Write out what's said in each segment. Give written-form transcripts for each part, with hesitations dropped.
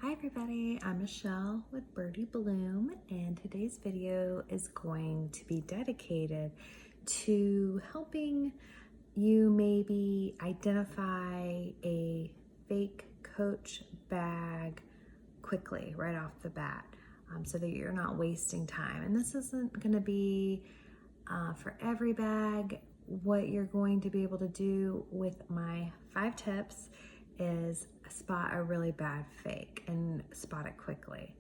Hi everybody, I'm Michelle with Birdie Bloom, and today's video is going to be dedicated to helping you maybe identify a fake Coach bag quickly right off the bat, so that you're not wasting time. And this isn't going to be for every bag. What you're going to be able to do with my 5 tips is spot a really bad fake and spot it quickly.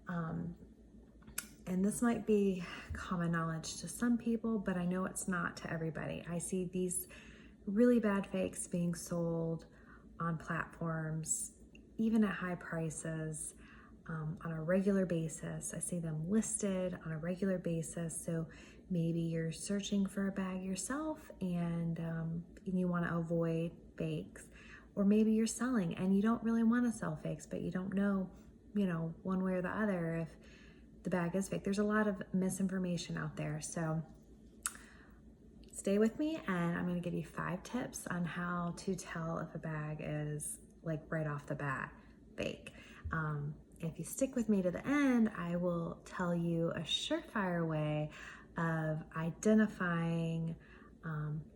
And this might be common knowledge to some people, but I know it's not to everybody. I see these really bad fakes being sold on platforms, even at high prices, on a regular basis. I see them listed on a regular basis. So maybe you're searching for a bag yourself and you want to avoid fakes. Or maybe you're selling and you don't really want to sell fakes, but you don't know, one way or the other if the bag is fake. There's a lot of misinformation out there. So stay with me and I'm going to give you 5 tips on how to tell if a bag is like right off the bat fake. If you stick with me to the end, I will tell you a surefire way of identifying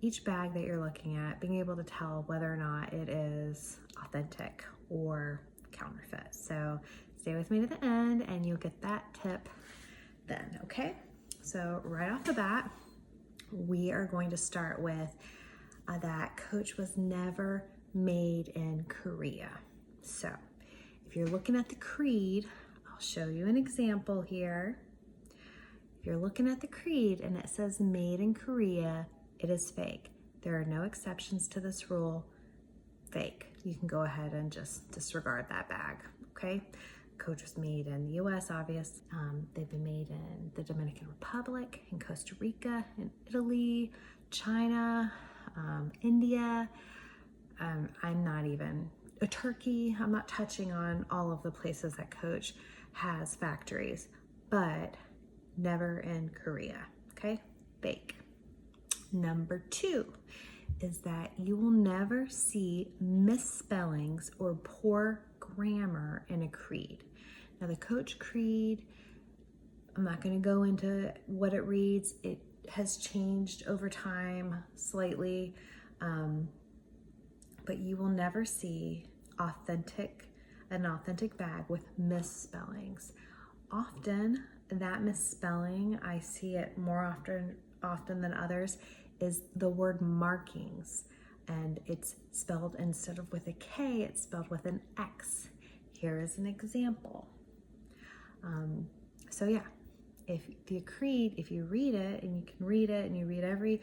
each bag that you're looking at, being able to tell whether or not it is authentic or counterfeit. So stay with me to the end and you'll get that tip then, okay? So right off the bat, we are going to start with that Coach was never made in Korea. So if you're looking at the creed, I'll show you an example here. If you're looking at the creed and it says made in Korea, it is fake. There are no exceptions to this rule. Fake. You can go ahead and just disregard that bag, okay? Coach was made in the US, obvious. They've been made in the Dominican Republic, in Costa Rica, in Italy, China, India. I'm not even Turkey. I'm not touching on all of the places that Coach has factories, but never in Korea, okay? Fake. Number 2 is that you will never see misspellings or poor grammar in a creed. Now the Coach creed, I'm not going to go into what it reads. It has changed over time slightly, but you will never see an authentic bag with misspellings. Often that misspelling, I see it more often than others, is the word markings, and it's spelled, instead of with a K, it's spelled with an X. Here is an example. So yeah, if the creed, if you read it and you can read it and you read every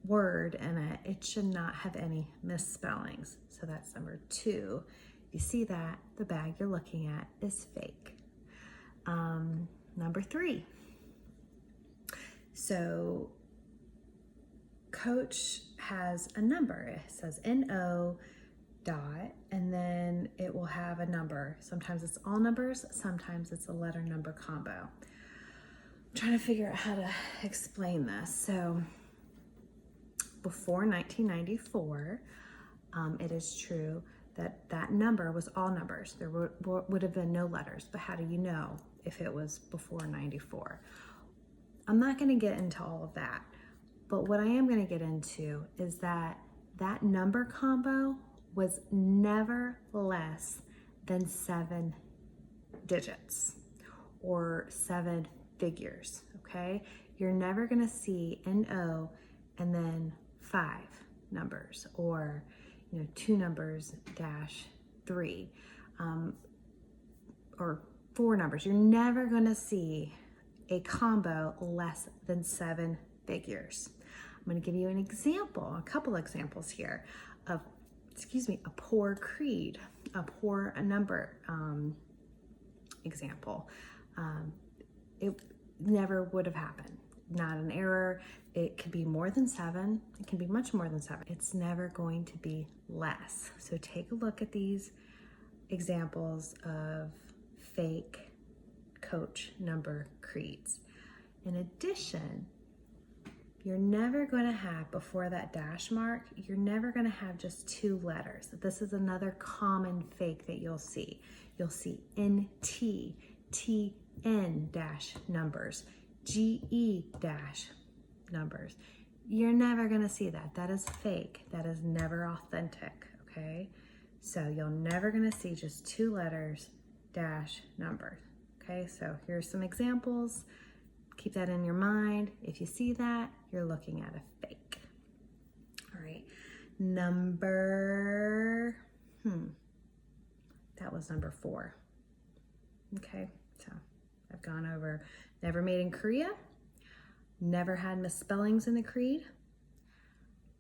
word in it, it should not have any misspellings. So that's number 2. If you see that, the bag you're looking at is fake. Number 3. So Coach has a number. It says NO dot, and then it will have a number. Sometimes it's all numbers, sometimes it's a letter number combo. I'm trying to figure out how to explain this. So before 1994, it is true that that number was all numbers. There would have been no letters, but how do you know if it was before 94? I'm not going to get into all of that, but what I am going to get into is that that number combo was never less than 7 digits or 7 figures, okay? You're never going to see NO and then 5 numbers, or 2 numbers dash 3, or 4 numbers. You're never going to see a combo less than 7 figures. I'm going to give you an example, a couple examples here of, a poor creed, a poor number example. It never would have happened. Not an error. It could be more than 7. It can be much more than 7. It's never going to be less. So take a look at these examples of fake Coach number creeds. In addition, you're never going to have, before that dash mark, you're never going to have just 2 letters. This is another common fake that you'll see. You'll see NT, TN dash numbers, GE dash numbers. You're never going to see that. That is fake. That is never authentic, okay? So you're never going to see just 2 letters dash numbers, okay? So here's some examples. Keep that in your mind. If you see that, you're looking at a fake. All right, that was number 4. Okay, so I've gone over never made in Korea, never had misspellings in the creed,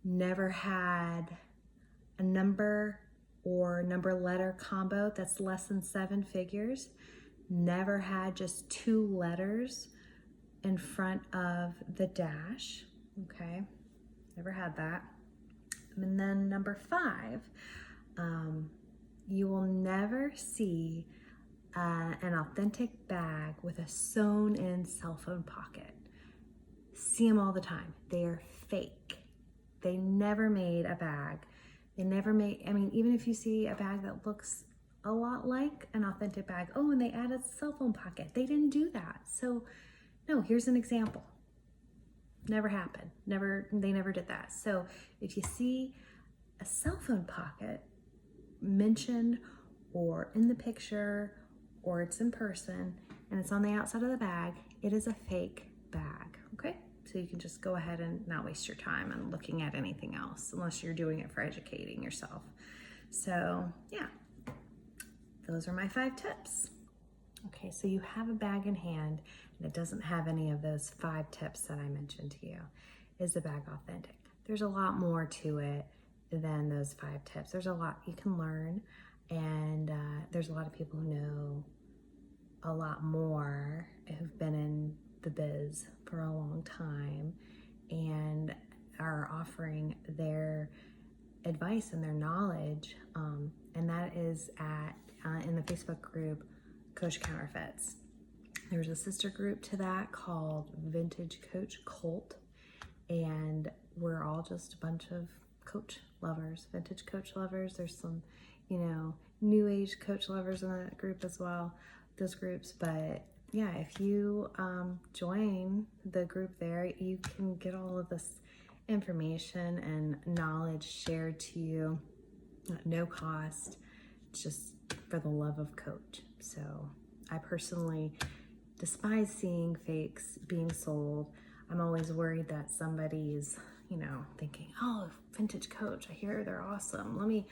never had a number or number letter combo that's less than 7 figures, never had just 2 letters in front of the dash, okay? Never had that. And then number 5, you will never see an authentic bag with a sewn in cell phone pocket. See them all the time. They are fake. They never made a bag. They never made, I mean, even if you see a bag that looks a lot like an authentic bag, oh, and they added a cell phone pocket. They didn't do that. So no, here's an example. Never happened. They never did that. So if you see a cell phone pocket mentioned or in the picture or it's in person and it's on the outside of the bag, it is a fake bag, okay? So you can just go ahead and not waste your time on looking at anything else unless you're doing it for educating yourself. So yeah, those are my 5 tips. Okay, so you have a bag in hand and it doesn't have any of those 5 tips that I mentioned to you. Is the bag authentic? There's a lot more to it than those 5 tips. There's a lot you can learn, and there's a lot of people who know a lot more, who've been in the biz for a long time and are offering their advice and their knowledge, and that is in the Facebook group Coach Counterfeits. There's a sister group to that called Vintage Coach Cult, and we're all just a bunch of coach lovers, vintage coach lovers. There's some, new age coach lovers in that group as well, those groups. But yeah, if you join the group there, you can get all of this information and knowledge shared to you at no cost, just for the love of coach. So I personally despise seeing fakes being sold. I'm always worried that somebody's, thinking, oh, Vintage Coach, I hear they're awesome. Let me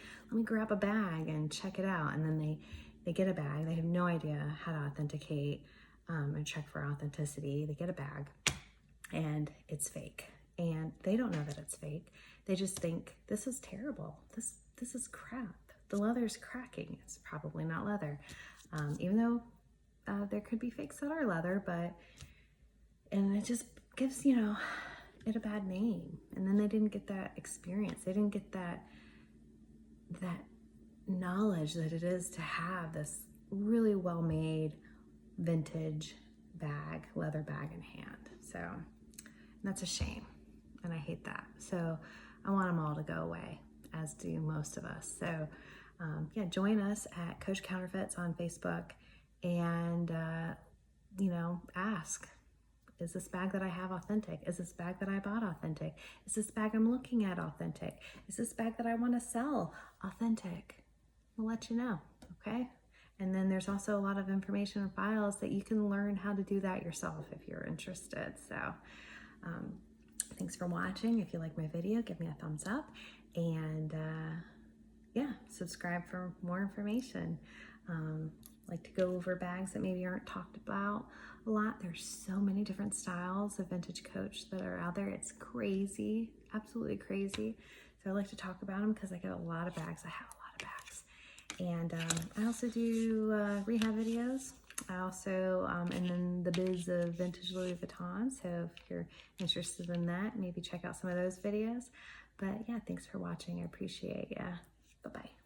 grab a bag and check it out. And then they get a bag. They have no idea how to authenticate and check for authenticity. They get a bag and it's fake. And they don't know that it's fake. They just think, this is terrible. This is crap. The leather's cracking. It's probably not leather. Even though there could be fakes that are leather, and it just gives, it a bad name. And then they didn't get that experience. They didn't get that knowledge that it is to have this really well-made vintage bag, leather bag in hand. So that's a shame, and I hate that. So I want them all to go away, as do most of us. So yeah, join us at Coach Counterfeits on Facebook and, ask, is this bag that I have authentic? Is this bag that I bought authentic? Is this bag I'm looking at authentic? Is this bag that I want to sell authentic? We'll let you know, okay? And then there's also a lot of information and files that you can learn how to do that yourself if you're interested. So thanks for watching. If you like my video, give me a thumbs up, and yeah, subscribe for more information. Like to go over bags that maybe aren't talked about a lot. There's so many different styles of Vintage Coach that are out there. It's crazy, absolutely crazy. So I like to talk about them because I get a lot of bags. I have a lot of bags. And I also do rehab videos. I also am in the biz of vintage Louis Vuitton. So if you're interested in that, maybe check out some of those videos. But yeah, thanks for watching. I appreciate ya. Bye-bye.